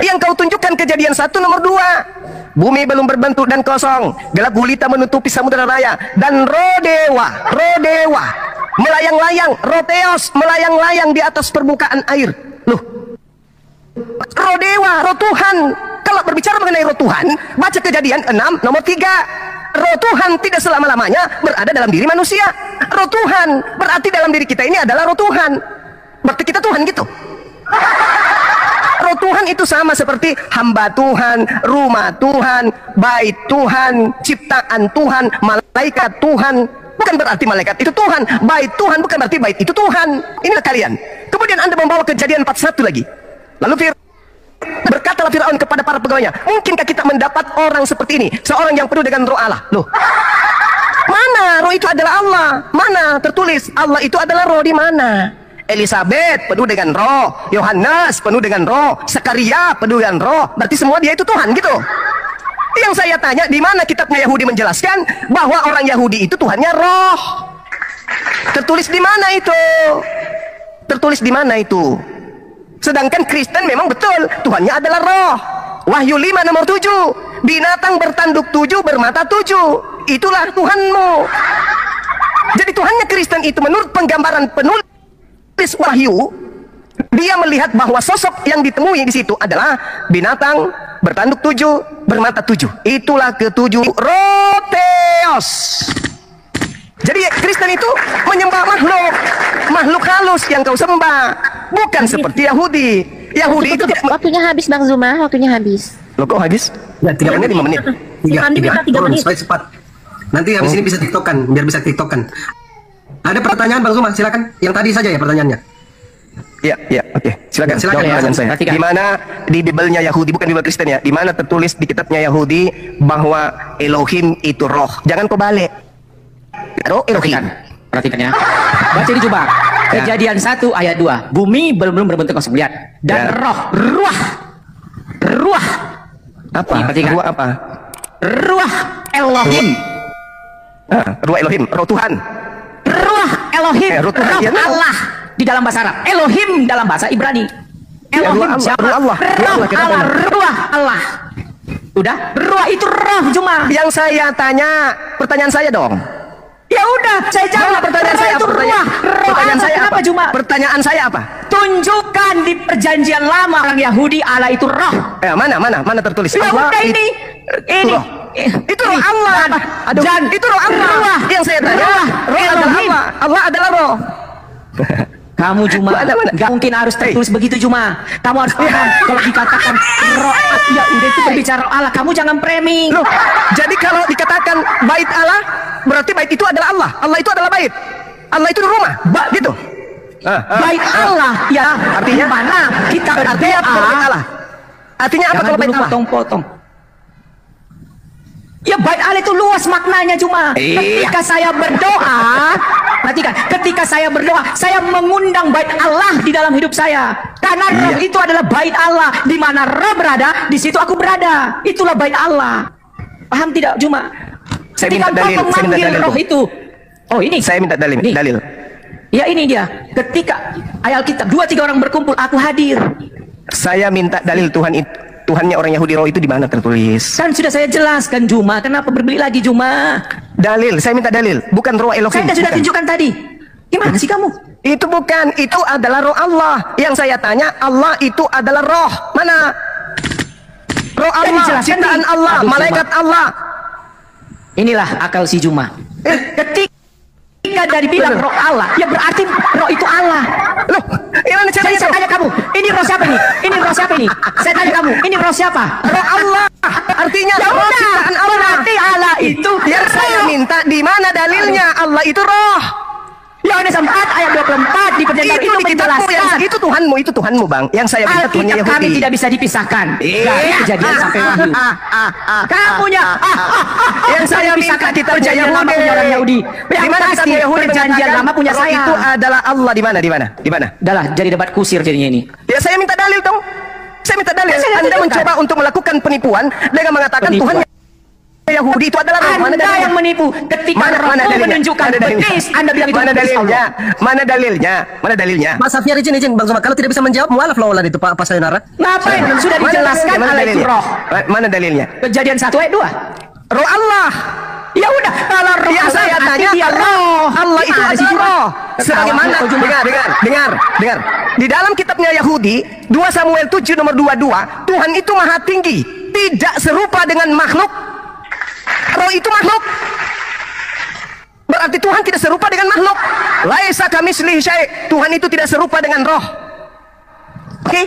Yang kau tunjukkan Kejadian 1 nomor 2. Bumi belum berbentuk dan kosong, gelap gulita menutupi samudera raya, dan roh dewa melayang-layang, roteos melayang-layang di atas permukaan air. Loh, roh dewa, roh Tuhan. Kalau berbicara mengenai roh Tuhan, baca Kejadian 6 nomor 3. Roh Tuhan tidak selama-lamanya berada dalam diri manusia. Roh Tuhan berarti dalam diri kita ini adalah roh Tuhan. Berarti kita Tuhan gitu. Roh Tuhan itu sama seperti hamba Tuhan, rumah Tuhan, bait Tuhan, ciptaan Tuhan, malaikat Tuhan. Bukan berarti malaikat itu Tuhan, bait Tuhan bukan berarti bait itu Tuhan. Inilah kalian. Kemudian Anda membawa Kejadian 41 lagi. Lalu berkatalah Firaun kepada para pegawainya, mungkinkah kita mendapat orang seperti ini, seorang yang penuh dengan roh Allah? Loh, mana roh itu adalah Allah? Mana tertulis Allah itu adalah roh di mana? Elizabeth penuh dengan roh, Yohanes penuh dengan roh, Zakaria penuh dengan roh. Berarti semua dia itu Tuhan gitu. Yang saya tanya, di mana kitabnya Yahudi menjelaskan bahwa orang Yahudi itu Tuhannya roh? Tertulis di mana itu? Tertulis di mana itu? Sedangkan Kristen memang betul Tuhannya adalah roh. Wahyu 5 nomor 7. Binatang bertanduk 7, bermata 7. Itulah Tuhanmu. Jadi Tuhannya Kristen itu menurut penggambaran penulis Wahyu, dia melihat bahwa sosok yang ditemui di situ adalah binatang bertanduk 7, bermata 7. Itulah ketujuh roteos. Jadi Kristen itu menyembah makhluk halus yang kau sembah, bukan seperti Yahudi. Yahudi itu Waktunya habis Bang Zuma, waktunya habis. Loh, kok habis? Ya, 3 menit, 5 menit. 3 menit. supaya cepat. Nanti habis ini bisa tiktokan, biar bisa tiktokan. Ada pertanyaan Bang Zuma, silakan. Yang tadi saja ya pertanyaannya. Ya, oke. Silakan Silakan, jawab pertanyaan saya. Perhatikan. Di mana di Bibelnya Yahudi, bukan Bibel Kristen ya, di mana tertulis di kitabnya Yahudi bahwa Elohim itu roh. Jangan kau balik. Roh Elohim. Perhatikan ya. Baca ini coba. Kejadian 1 ayat 2. Bumi belum berbentuk kosong, lihat. Dan ruah. Apa? Nih, perhatikan. Ruh apa? Ruah Elohim. Ruh Elohim, roh Tuhan. Ruah Elohim, roh Tuhan, ya, Allah di dalam bahasa Arab. Elohim dalam bahasa Ibrani. Elohim ruh jamak. Allah. Ruah Allah. Udah, ruah itu roh cuma. Yang saya tanya, pertanyaan saya dong. Ya udah, saya jawab. Pertanyaan saya itu apa? Pertanyaan saya apa? Cuma Pertanyaan saya apa? tunjukkan di perjanjian lama orang Yahudi Allah itu roh. Mana tertulis? Ya Allah udah ini. roh. Itu roh Allah. Aduh, Dan itu roh Allah. Yang saya tanya, roh adalah Elohim. Allah. Allah adalah roh. Kamu cuma Mana? nggak mungkin harus tertulis begitu cuma. Kamu harus paham kalau dikatakan roh, ya udah itu berbicara Allah. Kamu jangan framing. Loh, jadi kalau dikatakan bait Allah, berarti bait itu adalah Allah. Allah itu adalah bait. Allah itu rumah. Gitu. Bait Allah, ya Artinya? mana kita Artinya apa kalau bait berdoa? Allah? Artinya apa Jangan kalau bait dulu Allah? potong-potong. Ya bait Allah itu luas maknanya cuma. Ketika saya berdoa, perhatikan, ketika saya berdoa, saya mengundang bait Allah di dalam hidup saya. Karena roh itu adalah bait Allah. Di mana roh berada, di situ aku berada. Itulah bait Allah. Paham tidak cuma? Saya Ketika minta dalil, engkau saya minta memanggil dalil, roh Bu. itu. Oh ini. Saya minta dalil. Nih. Dalil. Ya ini dia. Ketika ayat kitab 2-3 orang berkumpul, aku hadir. Saya minta dalil Tuhan itu. Tuhannya orang Yahudi roh itu di mana tertulis? Kan sudah saya jelaskan Juma, kenapa berbeli lagi Juma? Dalil, saya minta dalil, bukan roh Elohim. Saya sudah bukan. tunjukkan tadi. Gimana sih kamu? Itu bukan, itu adalah roh Allah. Yang saya tanya, Allah itu adalah roh. Mana? Roh Kan Allah, dijelaskan ciptaan di- Allah, Aduh, malaikat Allah. Inilah akal si Juma. Ketika dari bilang roh Allah, ya berarti roh itu Allah. Loh, gimana caranya Saya tuh? tanya kamu, ini roh siapa ini? Ini roh siapa ini? Saya tanya kamu, ini roh siapa? Roh Allah, artinya Ya roh udah, ciptaan Allah. berarti Allah itu Yang saya minta di mana dalilnya Allah itu roh? Yohanes 4 ayat 24 di perjanjian Itu itu di kitabmu, menjelaskan. itu Tuhanmu bang. Yang saya minta Tuhannya Alkitab kami Yahudi. tidak bisa dipisahkan dari kejadian sampai wahyu. Kamunya Yang saya minta kitabnya perjanjian lama Yahudi. punya orang Yahudi. Di mana pasti kitabnya Yahudi perjanjian menyatakan lama punya roh saya. itu adalah Allah di mana? Di mana? Di mana? Udahlah, jadi debat kusir jadinya ini. Ya saya minta dalil dong. Saya minta dalil. Saya Anda tunjukkan. mencoba untuk melakukan penipuan dengan mengatakan Penipuan. Tuhan Yahudi itu adalah roh. Mana Anda dalilnya? yang menipu ketika rohmu menunjukkan betis. Anda bilang itu Mana betis dalilnya? Allah. Mana dalilnya? Mana dalilnya? Mas Safir izin Bang Zuma, kalau tidak bisa menjawab mualaf lawan itu Pak Sayonara. Ngapain? Sudah Mana dijelaskan dalilnya? Allah itu roh. Mana dalilnya? Kejadian 1 ayat 2. Roh Allah. Ya udah, kalau roh Yang Allah saya berarti tanya dia roh. Allah itu Gimana sih, adalah Juma? roh. Sebagaimana dengar. Di dalam kitabnya Yahudi 2 Samuel 7 nomor 22, Tuhan itu maha tinggi, tidak serupa dengan makhluk. Roh itu makhluk. Berarti Tuhan tidak serupa dengan makhluk. Laisa kamitslihi syai'. Tuhan itu tidak serupa dengan roh. Oke?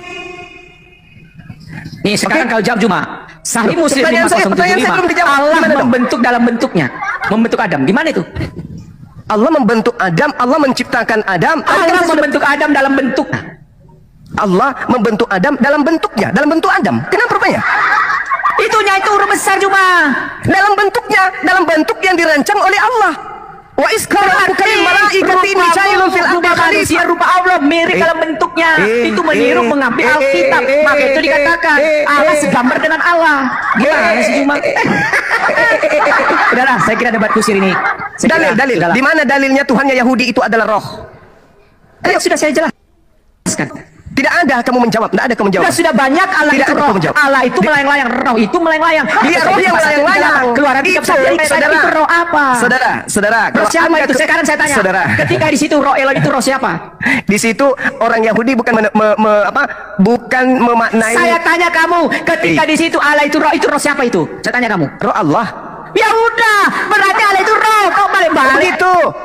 Nih sekarang kau jawab Juma. Sahih Muslim Pertanyaan saya belum 5075. dijawab. Allah Gimana dong? membentuk dalam bentuknya. Membentuk Adam. Gimana itu? Allah membentuk Adam, Allah menciptakan Adam. Allah membentuk Adam dalam bentuk. Allah membentuk Adam dalam bentuknya, dalam bentuk Adam. Kenapa rupanya? Itunya itu huruf besar Juma. Dalam bentuknya, dalam bentuk yang dirancang oleh Allah. Wa iskara bukan malaikati ini jailun fil ardi manusia khalifah. rupa Allah mirip dalam bentuknya. Itu meniru mengambil Alkitab. Maka itu dikatakan Allah segambar dengan Allah. Gimana sih Juma? Udahlah, saya kira debat kusir ini. Dalil. Di mana dalilnya Tuhannya Yahudi itu adalah roh? Ayo sudah saya jelaskan. Tidak ada kamu menjawab, tidak ada kamu menjawab. Sudah banyak Allah Tidak itu ada roh. kamu jawab. Allah itu melayang-layang, roh itu melayang-layang. Dia roh yang melayang-layang. Keluaran Itu, 3 itu roh apa? Saudara, Roh kalau siapa Anda itu? Sekarang saya tanya. Saudara, Ketika di situ roh Elohim itu roh siapa? di situ orang Yahudi bukan bukan memaknai Saya tanya kamu, ketika di situ Allah itu roh siapa itu? Saya tanya kamu. roh Allah. Ya udah, berarti Allah itu roh. Kok balik-balik?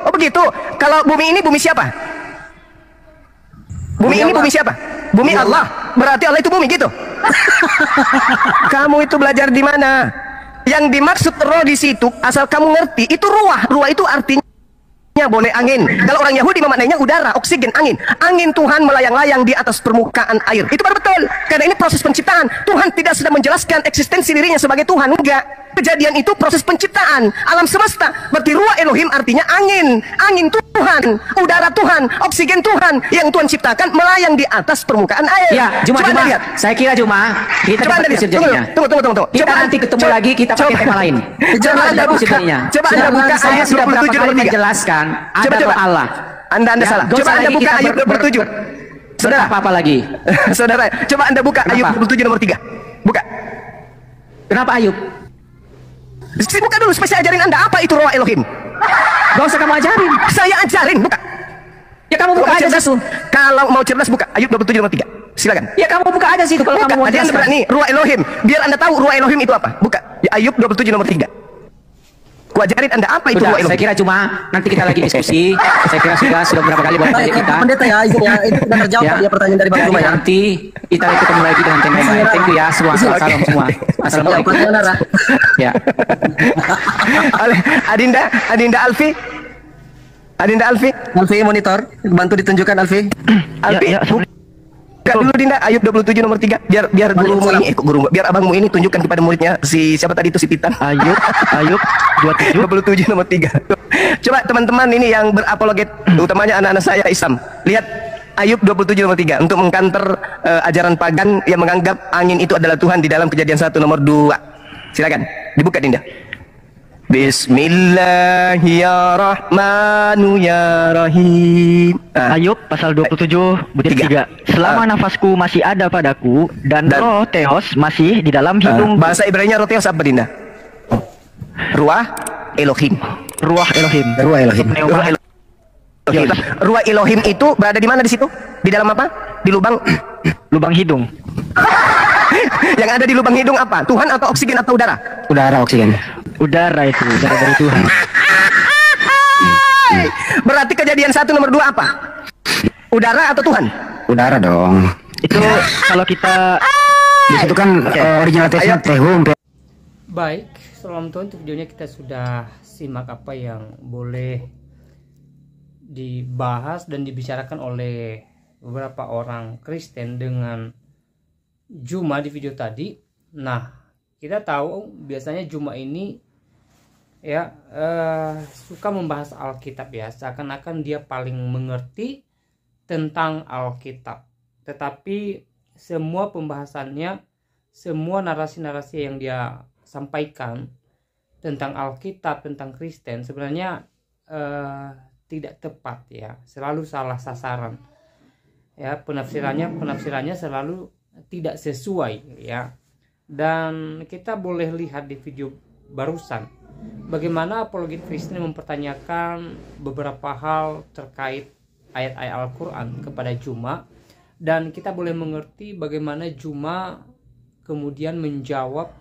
Oh begitu. Kalau bumi ini bumi siapa? Bumi ini bumi siapa? Bumi Allah. Berarti Allah itu bumi gitu. Kamu itu belajar di mana? Yang dimaksud roh di situ, asal kamu ngerti, itu ruah. Ruah itu artinya boleh angin. Kalau orang Yahudi memaknainya udara, oksigen, angin. Angin Tuhan melayang-layang di atas permukaan air. Itu baru betul. Karena ini proses penciptaan. Tuhan tidak sedang menjelaskan eksistensi dirinya sebagai Tuhan. Enggak. Kejadian itu proses penciptaan alam semesta. Berarti ruah Elohim artinya angin. Angin Tuhan, udara Tuhan, oksigen Tuhan yang Tuhan ciptakan melayang di atas permukaan air. Ya, Juma. Coba Anda lihat. Saya kira Juma, kita Coba Anda dapat lihat. kusir jadinya. Tunggu. Kita nanti ketemu lagi, kita pakai tema lain. Coba Anda kusir buka. jadinya. Coba Anda buka Saya ayat sudah berapa 27 kali nomor 3. menjelaskan ada Coba. roh Allah. Anda Ya, salah. gak Coba usah Anda lagi buka kita ayat 27. Saudara, Apa lagi? Saudara, coba Anda buka Kenapa? ayat 27 nomor 3. Buka. Kenapa Ayub? Buka dulu supaya saya ajarin Anda apa itu roh Elohim. Gak usah kamu ajarin. Saya ajarin, buka. Ya kamu buka Kalau aja cerdas, situ. kalau mau cerdas buka ayat 27 nomor 3. Silakan. Ya kamu buka aja situ kalau Buka, kamu mau tadi Anda jelaskan. berani ruh Elohim. Biar Anda tahu ruh Elohim itu apa. Buka. Ya, Ayub 27 nomor 3. Ku ajarin Anda apa itu Sudah, ruh Elohim. saya kira cuma nanti kita lagi diskusi. Saya kira sudah berapa kali buat tanya kita. Pendeta ya, izin ya, itu sudah terjawab ya pertanyaan dari Bang Jadi Zuma ya. nanti kita ketemu lagi dengan tema yang lain. Thank you ya semua. Salam semua. Assalamualaikum. Pak Sayonara. Ya. Adinda Alfi. Alfi monitor, bantu ditunjukkan Alfi. Alfi. Buka dulu Dinda Ayub 27 nomor 3 biar gurumu ini biar abangmu ini tunjukkan kepada muridnya si siapa tadi itu si Titan. Ayub 27 nomor 3. Coba teman-teman ini yang berapologet utamanya anak-anak saya Islam. Lihat Ayub 27 nomor 3 untuk mengkanter ajaran pagan yang menganggap angin itu adalah Tuhan di dalam Kejadian 1 nomor 2. Silakan dibuka Dinda. Bismillahirrahmanirrahim. Ayub pasal 27 butir 3. Selama nafasku masih ada padaku dan roh Theos masih di dalam hidung. Bahasa Ibrani roh Theos apa, Dinda? Ruah Elohim. Ruah Elohim. Ruah Elohim. Pneuma Elohim. Ruah Elohim itu berada di mana di situ? Di dalam apa? Di lubang lubang hidung. Yang ada di lubang hidung apa? Tuhan atau oksigen atau udara? Udara, oksigen. Udara itu, udara dari Tuhan. Berarti kejadian 1 nomor 2 apa? Udara atau Tuhan? Udara dong. Itu kalau kita di situ kan original tesnya Tehum. Baik, salam Tuhan. Untuk videonya kita sudah simak apa yang boleh dibahas dan dibicarakan oleh beberapa orang Kristen dengan Juma di video tadi. Nah, kita tahu biasanya Juma ini ya suka membahas Alkitab ya, seakan-akan dia paling mengerti tentang Alkitab. Tetapi semua pembahasannya, semua narasi-narasi yang dia sampaikan tentang Alkitab, tentang Kristen sebenarnya tidak tepat ya, selalu salah sasaran ya, penafsirannya selalu tidak sesuai ya. Dan kita boleh lihat di video barusan bagaimana apologet Kristen mempertanyakan beberapa hal terkait ayat-ayat Al-Quran kepada Juma, dan kita boleh mengerti bagaimana Juma kemudian menjawab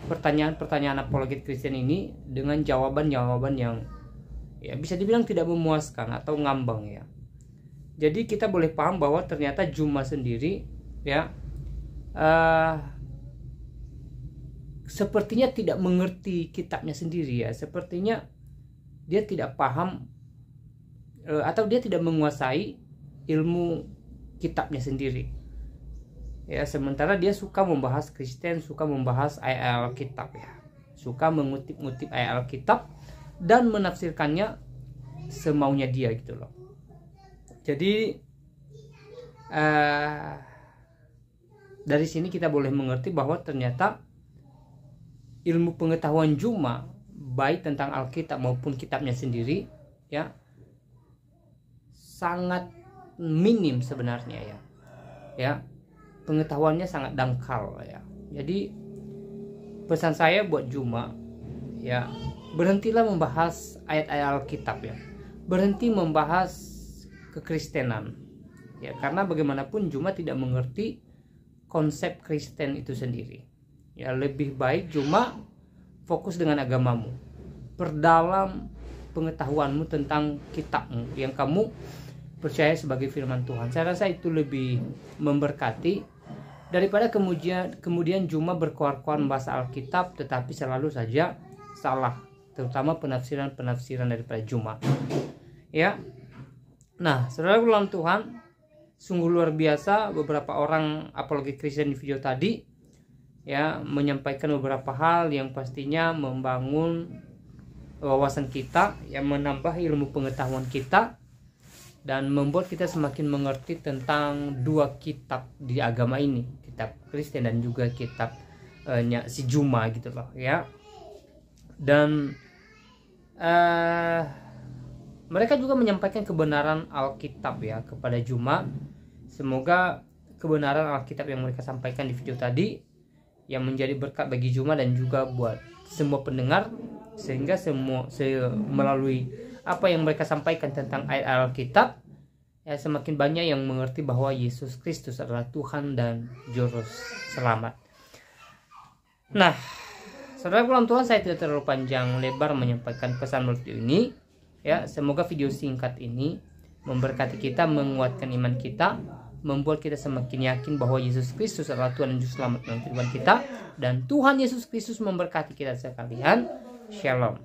pertanyaan-pertanyaan apologet Kristen ini dengan jawaban-jawaban yang ya bisa dibilang tidak memuaskan atau ngambang ya. Jadi kita boleh paham bahwa ternyata Juma sendiri ya sepertinya tidak mengerti kitabnya sendiri ya, sepertinya dia tidak paham atau dia tidak menguasai ilmu kitabnya sendiri ya. Sementara dia suka membahas Kristen, suka membahas ayat Alkitab ya, suka mengutip-ngutip ayat Alkitab dan menafsirkannya semaunya dia gitu loh. Jadi dari sini kita boleh mengerti bahwa ternyata ilmu pengetahuan Juma baik tentang Alkitab maupun kitabnya sendiri ya sangat minim sebenarnya ya. Ya, pengetahuannya sangat dangkal ya. Jadi pesan saya buat Juma ya, berhentilah membahas ayat-ayat Alkitab ya. Berhenti membahas kekristenan ya, karena bagaimanapun Juma tidak mengerti konsep Kristen itu sendiri ya. Lebih baik Juma fokus dengan agamamu, perdalam pengetahuanmu tentang kitabmu yang kamu percaya sebagai firman Tuhan. Saya rasa itu lebih memberkati daripada kemudian Juma berkoar-koar membahas Alkitab tetapi selalu saja salah, terutama penafsiran daripada Juma ya. Nah, saudara dalam Tuhan, sungguh luar biasa beberapa orang apologet Kristen di video tadi ya menyampaikan beberapa hal yang pastinya membangun wawasan kita, yang menambah ilmu pengetahuan kita dan membuat kita semakin mengerti tentang dua kitab di agama ini, kitab Kristen dan juga kitabnya si Juma gitu loh ya. Dan mereka juga menyampaikan kebenaran Alkitab ya kepada Juma. Semoga kebenaran Alkitab yang mereka sampaikan di video tadi yang menjadi berkat bagi Juma dan juga buat semua pendengar, sehingga melalui apa yang mereka sampaikan tentang ayat Alkitab ya, semakin banyak yang mengerti bahwa Yesus Kristus adalah Tuhan dan Juru Selamat. Nah, saudara dalam Tuhan, saya tidak terlalu panjang lebar menyampaikan pesan video ini ya. Semoga video singkat ini memberkati kita, menguatkan iman kita, membuat kita semakin yakin bahwa Yesus Kristus adalah Tuhan dan Juru Selamat dalam kehidupan kita, dan Tuhan Yesus Kristus memberkati kita sekalian. Shalom.